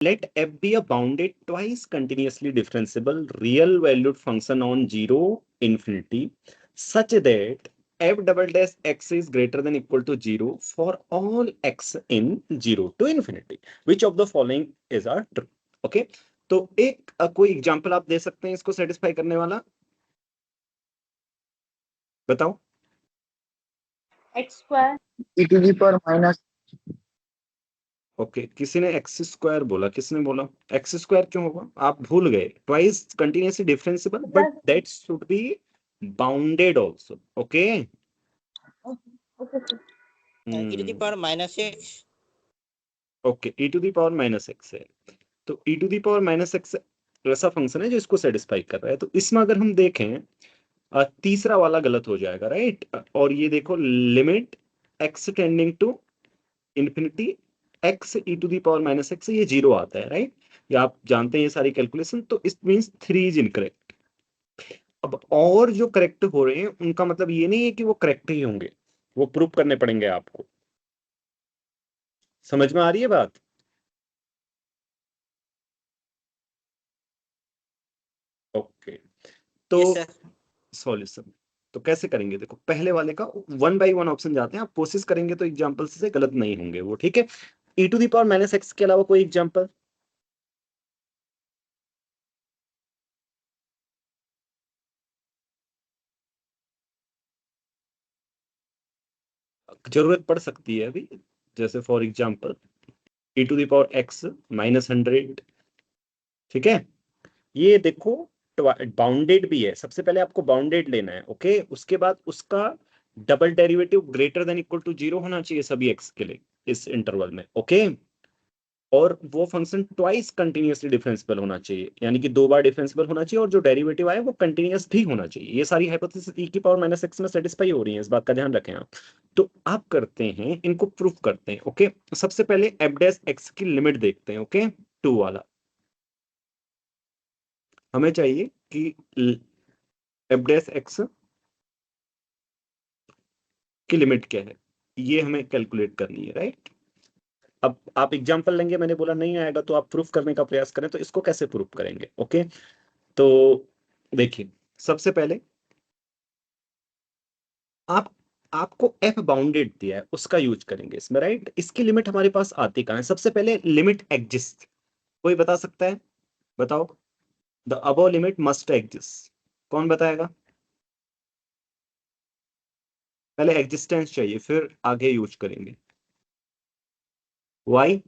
let f be a bounded twice continuously differentiable real valued function on 0 infinity such that f double dash x is greater than equal to 0 for all x in 0 to infinity. Which of the following is a true? Okay, तो एक कोई example आप दे सकते हैं इसको satisfy करने वाला, बताओ। X square e to the power minus okay किसी ने एक्स स्क्वायर बोला, किसने बोला एक्स स्क्वायर क्यों होगा? आप भूल गए twice continuously differentiable but that should be bounded also. Okay okay sir e to the power minus x. Okay e to the power minus x है, तो e to the power minus x ऐसा function है जो इसको satisfy कर रहा है। तो इसमें अगर हम देखें तीसरा वाला गलत हो जाएगा, राइट? और ये देखो limit x tending to infinity x e to the power minus x, ये जीरो आता है, राइट? ये आप जानते हैं ये सारी कैलकुलेशन, तो इट मींस 3 इज इनकरेक्ट। अब और जो करेक्ट हो रहे हैं उनका मतलब ये नहीं है कि वो करेक्ट ही होंगे, वो प्रूफ करने पड़ेंगे आपको। समझ में आ रही है बात? ओके तो Yes, sir. सॉल्यूशन तो कैसे करेंगे? देखो पहले वाले का 1 बाई 1 ऑप्शन जाते हैं, आप कोशिश करेंगे तो एग्जांपल से गलत नहीं होंगे वो, ठीक है? e to the power minus x के अलावा कोई एग्जांपल? जरूरत पड़ सकती है अभी, जैसे for example e to the power x minus 100, ठीक है? ये देखो बाउंडेड भी है, सबसे पहले आपको बाउंडेड लेना है, ओके? उसके बाद उसका double derivative greater than equal to 0 होना चाहिए सभी x के लिए इस इंटरवल में, ओके? और वो फंक्शन ट्वाइस कंटिन्यूअसली डिफरेंशिएबल होना चाहिए, यानी कि 2 बार डिफरेंशिएबल होना चाहिए, और जो डेरिवेटिव आए वो कंटिन्यूअस भी होना चाहिए। ये सारी हाइपोथेसिस e की पावर माइनस एक्स में सेटिस्फाई हो रही है, इस बात का ध्यान रखें आप। तो आप करते हैं इनको प्रूफ करते हैं, ओके? सबसे पहले एफ डैश एक्स की लिमिट देखते हैं, ओके? 2 वाला हमें चाहिए कि एफ डैश एक्स की लिमिट क्या है, ये हमें कैलकुलेट करनी है, राइट? अब आप एग्जांपल लेंगे, मैंने बोला नहीं आएगा तो आप प्रूफ करने का प्रयास करें। तो इसको कैसे प्रूफ करेंगे? ओके तो देखिए सबसे पहले आप आपको एफ बाउंडेड दिया है उसका यूज करेंगे इसमें, राइट? इसकी लिमिट हमारे पास आती कहां है? सबसे पहले लिमिट एग्जिस्ट, कोई बता सकता है? बताओ। The above limit must exist, कौन बताएगा? पहले एग्जिस्टेंस चाहिए फिर आगे यूज करेंगे। Why?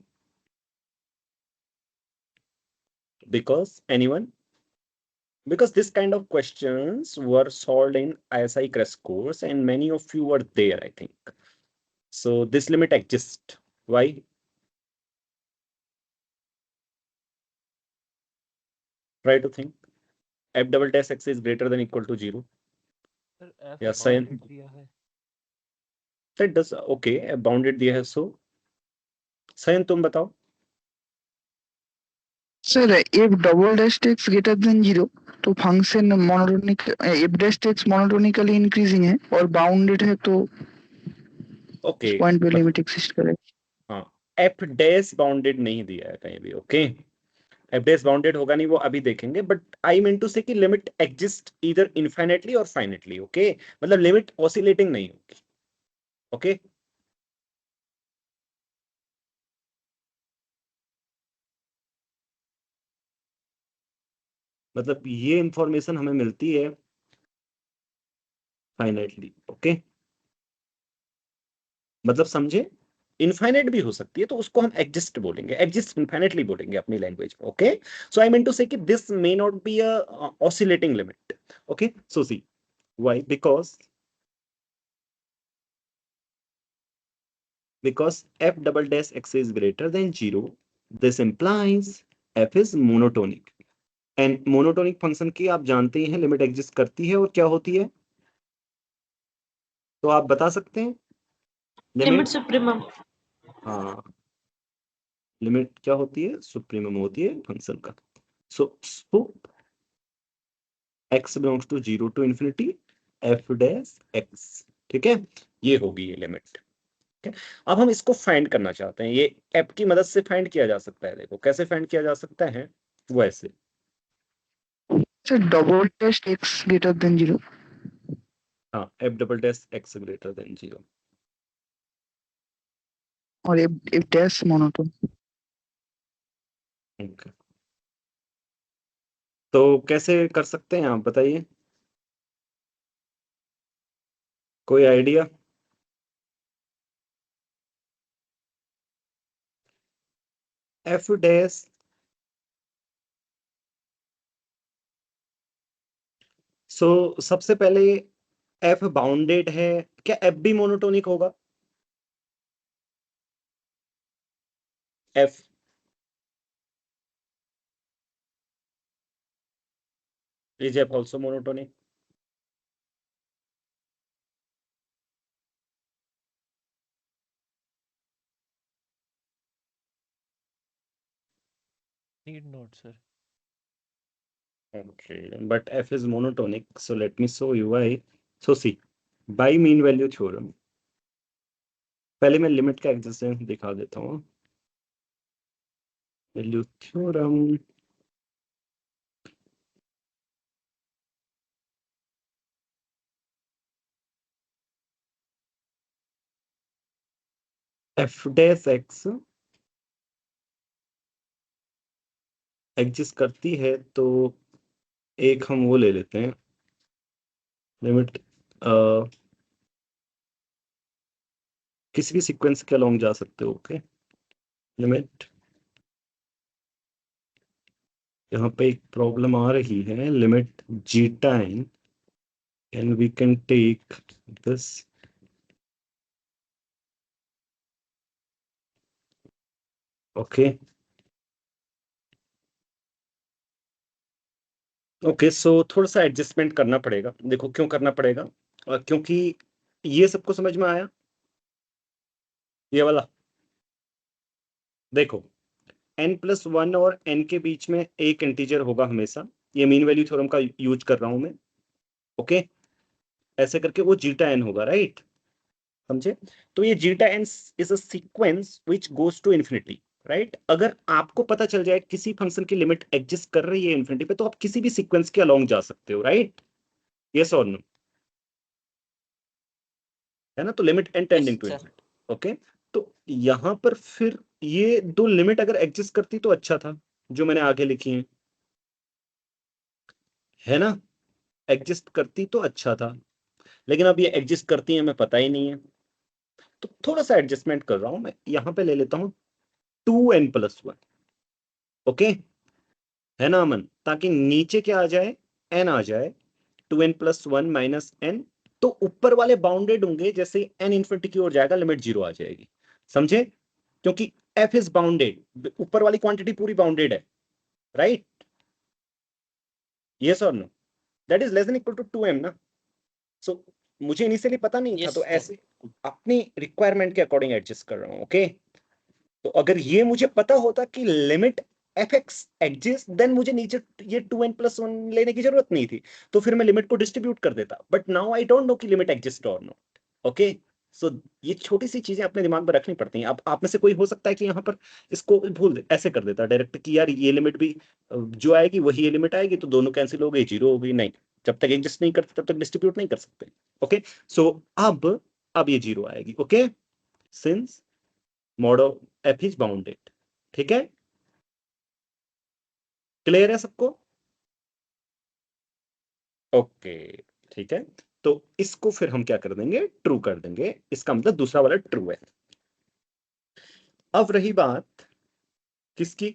Because anyone? Because this kind of questions were solved in ISI crash course and many of you were there, I think. So this limit exists. Why? Try to think. F double dash x is greater than equal to 0. Yes, Sayan. That does okay. Bounded दिया है, so Sayan तुम बताओ। Sir if double dash x greater than 0 तो function monotonic f dash x monotonically increasing है और bounded है, तो okay point पे लिमिट एग्जिस्ट करे। हाँ, एफ डैश बाउंडेड नहीं दिया है कहीं भी, ओके? एफ डैश बाउंडेड होगा नहीं, वो अभी देखेंगे, but I mean to say कि लिमिट एग्जिस्ट इधर इनफाइनेटली और फाइनेटली, ओके? मतलब लिमिट ऑसिलेटिंग नहीं होगी, ओके? मतलब ये इंफॉर्मेशन हमें मिलती है फाइनाइटली, ओके? मतलब समझे, इनफाइनाइट भी हो सकती है तो उसको हम एग्जिस्ट बोलेंगे, एग्जिस्ट इनफाइनाइटली बोलेंगे अपनी लैंग्वेज में, okay? So I mean to say कि this may not be a oscillating limit, okay? So see why? because f double dash x is greater than 0, this implies f is monotonic, and monotonic function की आप जानते ही हैं limit exist करती है और क्या होती है, तो आप बता सकते हैं? Limit supremum. हाँ, लिमिट क्या होती है? सुप्रीमम होती है फंक्शन का। So x belongs to 0 to infinity f dash x, ठीक है? ये होगी ये लिमिट। ठीक है, अब हम इसको फाइंड करना चाहते हैं, ये एप की मदद से फाइंड किया जा सकता है। देखो कैसे फाइंड किया जा सकता है, वो ऐसे। Sir double test x greater than 0 हाँ, f double dash x greater than 0 और एफ डैश मोनोटोन। ओके, तो कैसे कर सकते हैं आप बताइए, कोई आइडिया? एफ डैश सबसे पहले एफ बाउंडेड है, क्या एफ भी मोनोटोनिक होगा? F is F also monotonic? Need not, sir. Okay, but f is monotonic, so let me show you why. So see, by mean value theorem, पहले मैं limit का existence दिखा देता हूँ। Value theorem, F dash x exist करती है, तो एक हम वो ले लेते हैं लिमिट, किसी भी सीक्वेंस के अलोंग जा सकते हो। ओके, लिमिट, यहाँ पे एक प्रॉब्लम आ रही है, limit zeta in, and we can take this, okay okay. So थोड़ा सा एडजस्टमेंट करना पड़ेगा। देखो क्यों करना पड़ेगा, क्योंकि ये सबको समझ में आया, ये वाला। देखो n+1 और n के बीच में एक इंटीजर होगा हमेशा, ये मीन वैल्यू थ्योरम का यूज कर रहा हूं मैं। ओके, ऐसे करके वो जीटा n होगा, राइट? समझे? तो ये zeta n is a sequence which goes to infinity, right? अगर आपको पता चल जाए किसी फंक्शन की लिमिट एग्जिस्ट कर रही है इन्फिनिटी पे, तो आप किसी भी सीक्वेंस के अलोंग जा सकते हो, राइट? यस और नो? है ना? तो limit n tending to sir. Infinity. Okay, तो यहां पर फिर ये दो लिमिट अगर एग्जिस्ट करती तो अच्छा था, जो मैंने आगे लिखी है ना? एग्जिस्ट करती तो अच्छा था, लेकिन अब ये एग्जिस्ट करती है, हमें पता ही नहीं है, तो थोड़ा सा एडजस्टमेंट कर रहा हूं मैं। यहां पे ले लेता हूं 2n+1। ओके, है ना अमन? ताकि नीचे क्या आ जाए, n आ जाए, 2n+1 -n, तो ऊपर वाले बाउंडेड होंगे, जैसे n इन्फिनिटी की ओर जाएगा लिमिट 0 आ जाएगी। समझे? क्योंकि f इज बाउंडेड, ऊपर वाली क्वांटिटी पूरी बाउंडेड है, राइट? यस और no? That is less than equal to 2m ना। सो मुझे इनिशियली पता नहीं था, Yes, तो sir. ऐसे अपनी रिक्वायरमेंट के अकॉर्डिंग एडजस्ट कर रहा हूं। ओके, तो अगर ये मुझे पता होता कि limit f x exist, then मुझे नीचे ये 2n+1 लेने की जरूरत नहीं थी, तो फिर मैं लिमिट को डिस्ट्रीब्यूट कर देता। But now I don't know कि लिमिट एग्जिस्ट और नॉट। ओके, सो ये छोटी सी चीजें अपने दिमाग में रखनी पड़ती हैं। अब आप में से कोई हो सकता है कि यहाँ पर इसको भूल दे, ऐसे कर देता डायरेक्ट कि यार ये लिमिट भी जो आएगी वही ये लिमिट आएगी, तो दोनों कैंसिल हो गई, 0 हो गई। नहीं, जब तक एग्जिस्ट नहीं करते तब तक डिस्ट्रीब्यूट नहीं कर सकते। ओके, सो अब ये 0 आएगी। Okay, since mod of F is bounded. ठीक है, क्लियर है सबको? ओके, ठीक है, तो इसको फिर हम क्या कर देंगे, ट्रू कर देंगे। इसका मतलब दूसरा वाला ट्रू है। अब रही बात किसकी,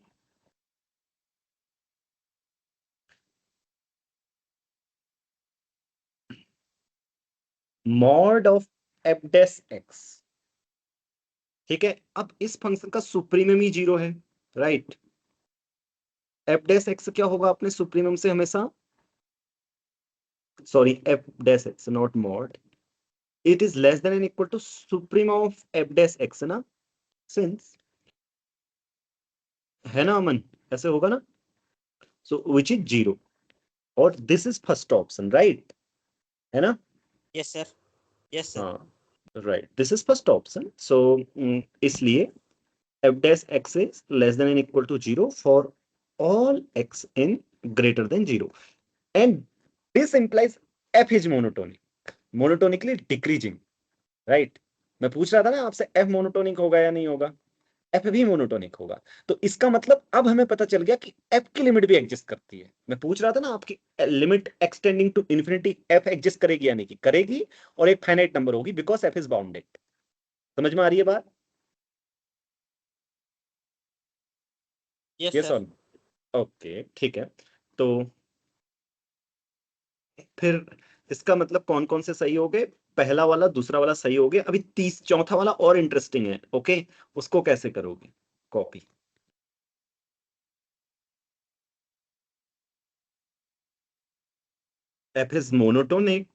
mod of f dash x. ठीक है, अब इस फंक्शन का सुप्रीमम ही 0 है, राइट? एफ डैश एक्स क्या होगा अपने सुप्रीमम से हमेशा, sorry f dash x not mod, it is less than and equal to supremum of f dash x ना, सिंस, है ना अमन? ऐसे होगा ना? सो विच इज 0, और this is first option, right? है ना? Yes, sir. Yes, sir. हाँ, right, this is first option. So इसलिए f dash x is less than and equal to 0 for all x in greater than 0, and this implies f is monotonically decreasing, right? मैं पूछ रहा था ना आपसे f monotonic होगा या नहीं होगा, f भी मोनोटोनिक होगा. तो इसका मतलब अब हमें पता चल गया कि f की लिमिट भी एग्जिस्ट करती है. मैं पूछ रहा था ना आपकी limit extending to infinity f exist करेगी या नहीं, की करेगी, और एक फाइनाइट नंबर होगी बिकॉज f इज बाउंडेड. समझ में आ रही है बात? Yes yes sir. और ओके, ठीक है. तो फिर इसका मतलब कौन कौन से सही हो गए? पहला वाला, दूसरा वाला सही हो गया. अभी चौथा वाला और इंटरेस्टिंग है. ओके, उसको कैसे करोगे copy? f is monotonically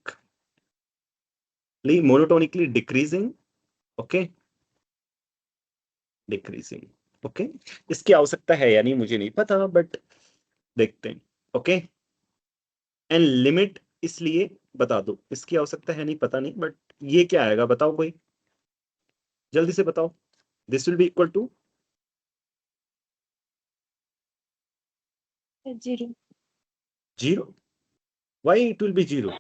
decreasing. Okay, decreasing. Okay, इसकी आवश्यकता है या नहीं मुझे नहीं पता, बट देखते हैं. ओके, एंड लिमिट इसलिए बता दो, इसकी आवश्यकता है नहीं, पता नहीं, बट ये क्या आएगा बताओ, कोई जल्दी से बताओ. This will be equal to 0. 0. Why it will be 0?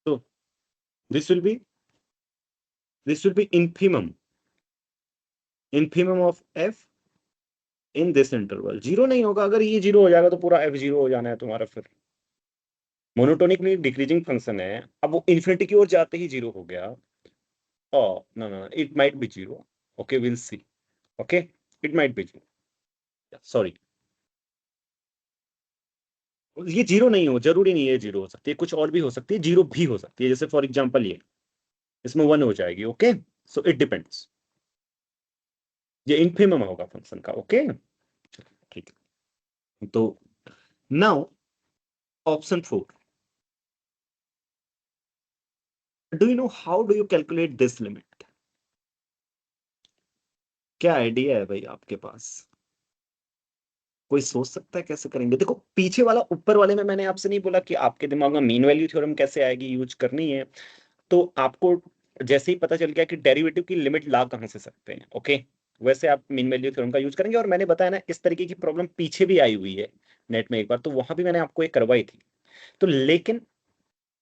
So this will be infimum of f in this interval. 0 नहीं होगा. अगर ये 0 हो जाएगा तो पूरा f 0 हो जाना है तुम्हारा. फिर मोनोटोनिकली डिक्रीजिंग फंक्शन है, अब वो इन्फिनिटी की ओर जाते ही 0 हो गया. Oh, no, it might be 0. Okay, we'll see. Okay, it might be 0. Sorry. ये 0 नहीं हो, जरूरी नहीं है 0 हो सकती है, कुछ और भी हो सकती है, 0 भी हो सकती है. जैसे फॉर एग्जांपल ये इसमें 1 हो जाएगी. Okay, so it depends. ये इनफिमम होगा फंक्शन का. ओके, ठीक है. तो now option 4. Do you know how do you calculate this limit? क्या आइडिया है भाई आपके पास? कोई सोच सकता है कैसे करेंगे? देखो, पीछे वाला ऊपर वाले में मैंने आपसे नहीं बोला कि आपके दिमाग में मीन वैल्यू थ्योरम कैसे आएगी, यूज करनी है. तो आपको जैसे ही पता चल गया कि डेरिवेटिव की लिमिट ला कहां से सकते हैं, ओके, वैसे आप मीन वैल्यू थ्योरम का यूज करेंगे. और मैंने बताया ना, इस तरीके की प्रॉब्लम पीछे भी आई हुई है नेट में एक बार, तो वहां भी मैंने आपको एक करवाई थी. तो लेकिन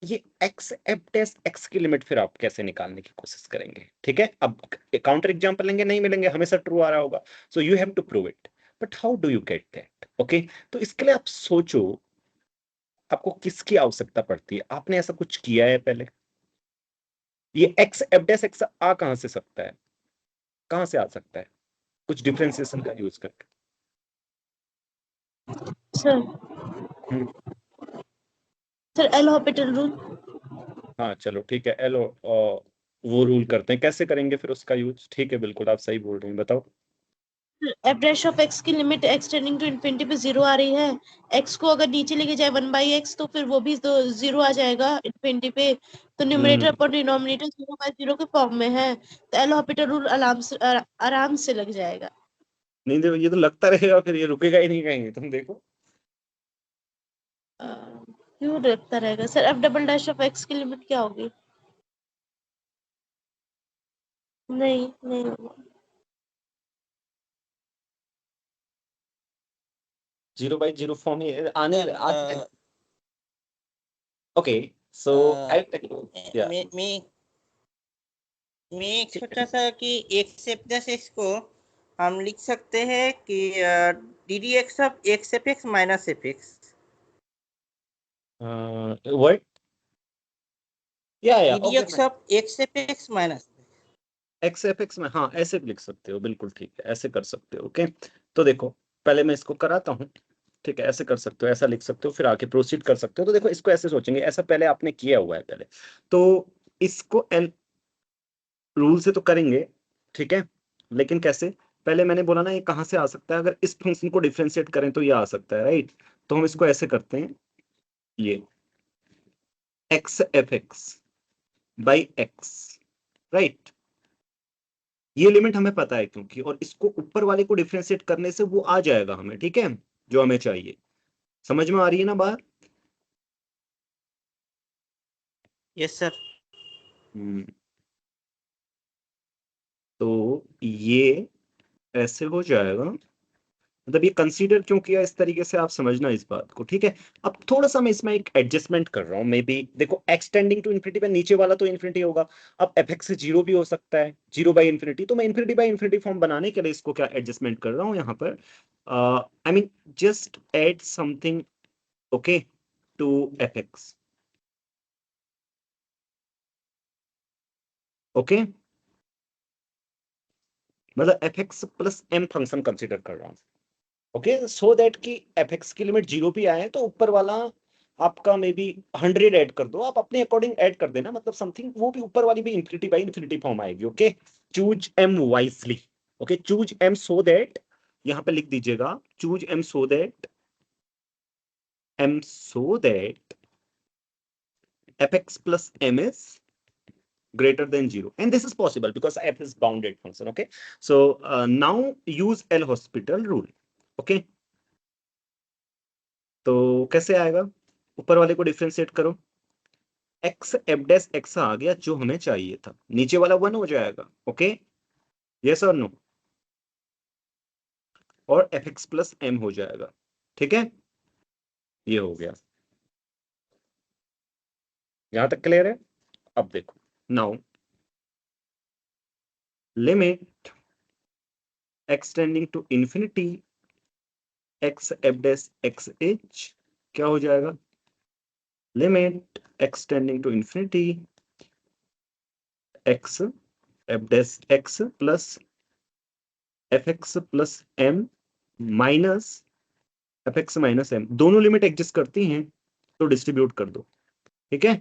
ये एक्स एफ डैश एक्स की लिमिट फिर आप कैसे निकालने की कोशिश करेंगे? ठीक है, अब काउंटर एग्जांपल लेंगे, नहीं मिलेंगे, हमेशा ट्रू आ रहा होगा. So you have to prove it, but how do you get that? Okay, तो इसके लिए आप सोचो आपको किसकी आवश्यकता पड़ती है. आपने ऐसा कुछ किया है पहले? ये एक्स एफ डैश एक्स आ कहां से सकता है, कहां से आ सकता है? कुछ डिफरेंशिएशन का यूज करके. सर हम्म, सर एल हॉपिटल रूल. हाँ चलो ठीक है, एलो वो रूल करते हैं. कैसे करेंगे फिर उसका यूज? ठीक है, बिल्कुल आप सही बोल रहे हैं, बताओ. एफ डैश ऑफ एक्स की लिमिट एक्सटेंडिंग टू इन्फिनिटी पे 0 आ रही है. एक्स को अगर नीचे लेके जाए 1/x तो फिर वो भी तो 0 आ जाएगा इन्फिनिटी पे. तो न्यूमरेटर हम्म, अपॉन डिनोमिनेटर 0/0 के फॉर्म में है. तो एल हॉपिटल रूल आराम से लग जाएगा. नहीं देखो, ये तो लगता रहेगा, फिर ये रुकेगा ही नहीं कहीं, तुम देखो. क्यों लगता रहेगा sir? F double dash of x की लिमिट क्या होगी? नहीं नहीं होगा. 0/0 फॉर्म आने ओके. सो या मैं एक सोचा था कि एक्स एफ डैश एक्स को हम लिख सकते हैं कि d d x of x f x minus f x. What? या d d okay, x of x f x minus x f x में, हाँ ऐसे भी लिख सकते हो, बिल्कुल ठीक है, ऐसे कर सकते हो. ओके, तो देखो पहले मैं इसको कराता हूँ. ठीक है, ऐसे कर सकते हो, ऐसा लिख सकते हो, फिर आगे प्रोसीड कर सकते हो. तो देखो, इसको ऐसे सोचेंगे, ऐसा पहले आपने किया हुआ है पहले, तो इसको एल रूल से तो करेंगे. ठीक है, लेकिन कैसे? पहले मैंने बोला ना, ये कहां से आ सकता है? अगर इस फंक्शन को डिफरेंशिएट करें तो ये आ सकता है, राइट? तो हम इसको ऐसे करते हैं, ये x f x by x, right? ये लिमिट हमें पता है क्योंकि, और इसको ऊपर वाले को डिफरेंशिएट करने से वो आ जाएगा हमें. ठीक है, जो हमें चाहिए. समझ में आ रही है ना बात? Yes sir. तो ये ऐसे हो जाएगा, मतलब ये कंसीडर क्यों किया इस तरीके से, आप समझना इस बात को, ठीक है। अब थोड़ा सा मैं इसमें एक एडजस्टमेंट कर रहा हूँ, मे बी देखो एक्सटेंडिंग टू इन्फिनिटी पे नीचे वाला तो इन्फिनिटी होगा, अब एफ एक्स 0 भी हो सकता है, 0/इन्फिनिटी, तो मैं इन्फिनिटी बाई इन्फिनिटी फॉर्म बनाने के लिए इसको क्या एडजस्टमेंट कर रहा हूँ यहाँ पर, I mean just add something, okay, to f x, okay, मतलब f x plus m function consider कर रहा हूँ, ओके, सो दैट कि एफ एक्स की लिमिट 0 भी आए तो ऊपर वाला आपका मे बी 100 ऐड कर दो, आप अपने अकॉर्डिंग ऐड कर देना, मतलब समथिंग वो भी ऊपर वाली भी इन्फिनिटी बाई इन्फिनिटी फॉर्म आएगी, okay. Choose m wisely, okay, choose m so that, यहां पे लिख दीजिएगा, choose m so that f x plus m is greater than 0, and this is possible because f is bounded function, okay. So now use L'Hospital rule, okay. तो कैसे आएगा, ऊपर वाले को डिफरेंशिएट करो, x f डैश x आ गया जो हमें चाहिए था, नीचे वाला 1 हो जाएगा, ओके, यस और नो, और एफ एक्स प्लस एम हो जाएगा, ठीक है, ये हो गया, यहां तक क्लियर है। अब देखो, now limit x tending to infinity x f dash x h क्या हो जाएगा, limit x tending to infinity x f dash x plus f x plus m minus f x minus m, दोनों limit exist करती हैं तो distribute कर दो, ठीक है।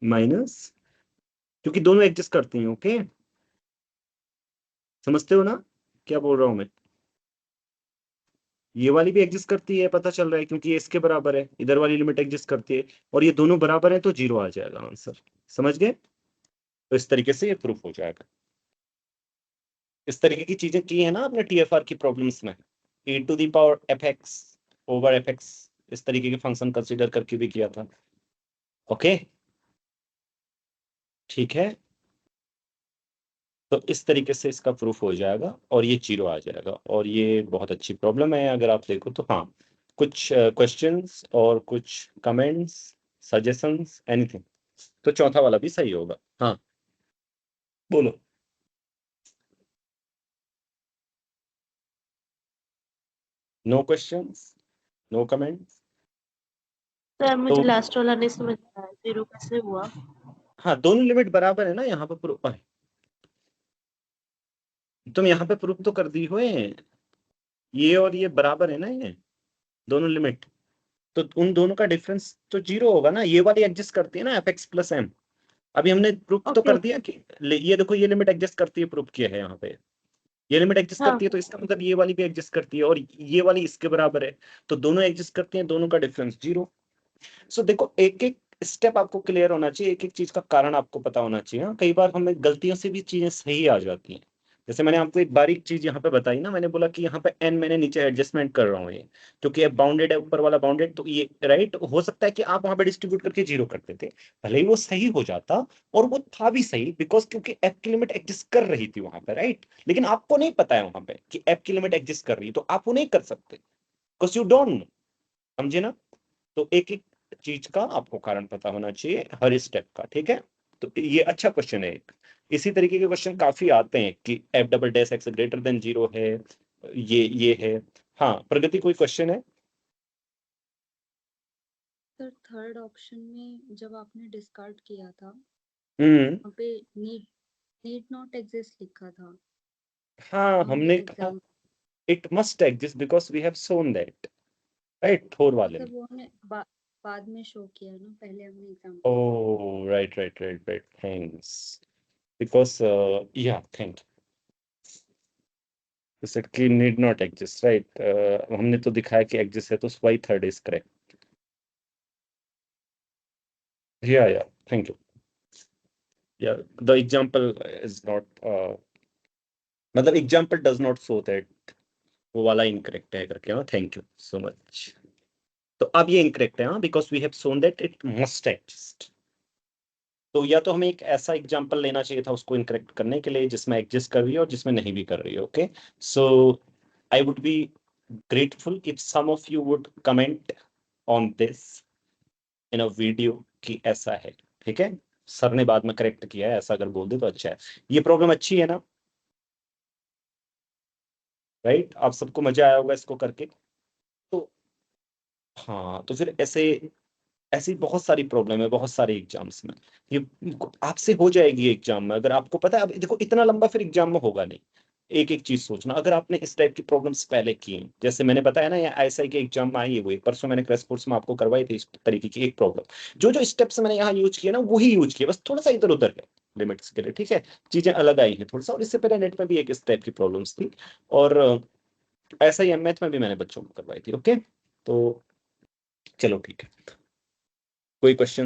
माइनस, क्योंकि दोनों एग्जिस्ट करती हैं, ओके, समझते हो ना क्या बोल रहा हूं मैं, ये वाली भी एग्जिस्ट करती है, पता चल रहा है क्योंकि ये इसके बराबर है, इधर वाली लिमिट एग्जिस्ट करती है, और ये दोनों बराबर है तो 0 आ जाएगा आंसर, समझ गए। तो इस तरीके से ये प्रूफ हो जाएगा, इस तरीके की चीजें की है ना आपने टीएफआर की प्रॉब्लम्स में, e to the power f x over f x, इस तरीके के फंक्शन कंसीडर करके भी किया था, ओके, ठीक है। तो इस तरीके से इसका प्रूफ हो जाएगा और ये 0 आ जाएगा, और ये बहुत अच्छी प्रॉब्लम है अगर आप देखो तो। हाँ, कुछ क्वेश्चंस और कुछ कमेंट्स, सजेशंस, एनीथिंग, तो चौथा वाला भी सही होगा। हाँ बोलो, no questions, no comments, sir मुझे तो लास्ट वाला नहीं समझ आया, 0 कैसे हुआ। हाँ, दोनों लिमिट बराबर है ना यहाँ पे प्रूफ, तुम यहाँ पे प्रूफ तो कर दी हुए, ये और ये बराबर है ना, ये दोनों लिमिट, तो उन दोनों का डिफरेंस तो 0 होगा ना, ये वाली एडजस्ट करती है ना एफ एक्स प्लस एम, अभी हमने प्रूफ तो ओके कर दिया कि ये देखो ये लिमिट एडजस्ट करती है, प्रूफ किया है यहाँ पे, ये लिमिट एडजस्ट हाँ करती है तो इसका मतलब ये वाली भी एडजस्ट करती है, और ये वाली इसके बराबर है, तो दोनों एडजस्ट करती हैं, दोनों का डिफरेंस 0। सो देखो एक एक स्टेप आपको क्लियर होना चाहिए, एक एक चीज का कारण आपको पता होना चाहिए। हाँ, कई बार हमें गलतियों से भी चीजें सही आ जाती हैं, जैसे मैंने आपको एक बारीक चीज यहाँ पे बताई ना, मैंने बोला कि यहाँ पे एन मैंने नीचे एडजस्टमेंट कर रहा हूँ, ये क्योंकि अब बाउंडेड है, ऊपर वाला बाउंडेड, तो ये राइट हो सकता है कि आप वहां पे डिस्ट्रीब्यूट करके 0 कर देते, भले ही वो सही हो जाता, और वो था भी सही, बिकॉज क्योंकि एफ की लिमिट एग्जिस्ट कर रही थी वहां पे, राइट, लेकिन आपको नहीं पता है वहां पे कि एफ की लिमिट एग्जिस्ट कर रही है, तो आप वो नहीं कर सकते, बिकॉज यू डोंट नो, समझे ना। तो एक एक चीज का आपको कारण पता होना चाहिए हर स्टेप का, ठीक है। तो ये अच्छा क्वेश्चन है एक, इसी तरीके के क्वेश्चन काफी आते हैं कि F double dash x greater than 0 है, ये है। हाँ प्रगति, कोई क्वेश्चन है। सर थर्ड ऑप्शन में जब आपने डिस्कार्ड किया था हम्म, वहाँ पे नीड नॉट एग्जिस्ट लिखा था, हाँ तो हमने कहा exam it must exist because we have shown that, right, थोर वाले सर में। वो हमने बाद में शो किया ना, पहले हमने example oh right right right right, thanks, because या थैंक, जैसे कि नीड नॉट एग्जिस्ट, राइट, हमने तो दिखाया कि एग्जिस्ट है, तो वाई थर्ड इज करेक्ट, या thank you. Yeah, the example is not मतलब example does not show that वो वाला incorrect है करके। हाँ, thank you so much। तो अब ये incorrect है, हाँ, because we have shown that it must exist। तो या तो हमें एक ऐसा एग्जांपल लेना चाहिए था उसको इनकरेक्ट करने के लिए जिसमें एग्जिस्ट कर रही है और जिसमें नहीं भी कर रही है। Okay, so I would be grateful if some of you would comment on this in a video कि ऐसा है। ठीक है, सर ने बाद में करेक्ट किया है, ऐसा अगर बोल दे तो अच्छा है। ये प्रॉब्लम अच्छी है ना, राइट? आप सबको मजा आया होगा इसको करके। तो हाँ, तो फिर ऐसी बहुत सारी प्रॉब्लम है बहुत सारे एग्जाम्स में। ये आपसे हो जाएगी एग्जाम में, अगर आपको पता है। अब देखो इतना लंबा फिर एग्जाम में होगा नहीं। एक एक चीज सोचना, अगर आपने इस टाइप की प्रॉब्लम्स पहले की हैं, जैसे मैंने बताया ना, या आईएसआई के एग्जाम में आई हुई, परसों मैंने क्रैश कोर्स में आपको करवाई थी इस तरीके की एक प्रॉब्लम। जो जो स्टेप्स मैंने यहाँ यूज किया ना वही यूज किया, बस थोड़ा सा इधर उधर है लिमिट्स के लिए। ठीक है, चीजें अलग आई हैं थोड़ा सा। और इससे पहले नेट में भी एक इस टाइप की प्रॉब्लम्स थी, और ऐसा ही मैथ में भी मैंने बच्चों को करवाई थी। ओके, तो चलो ठीक है, कोई क्वेश्चन?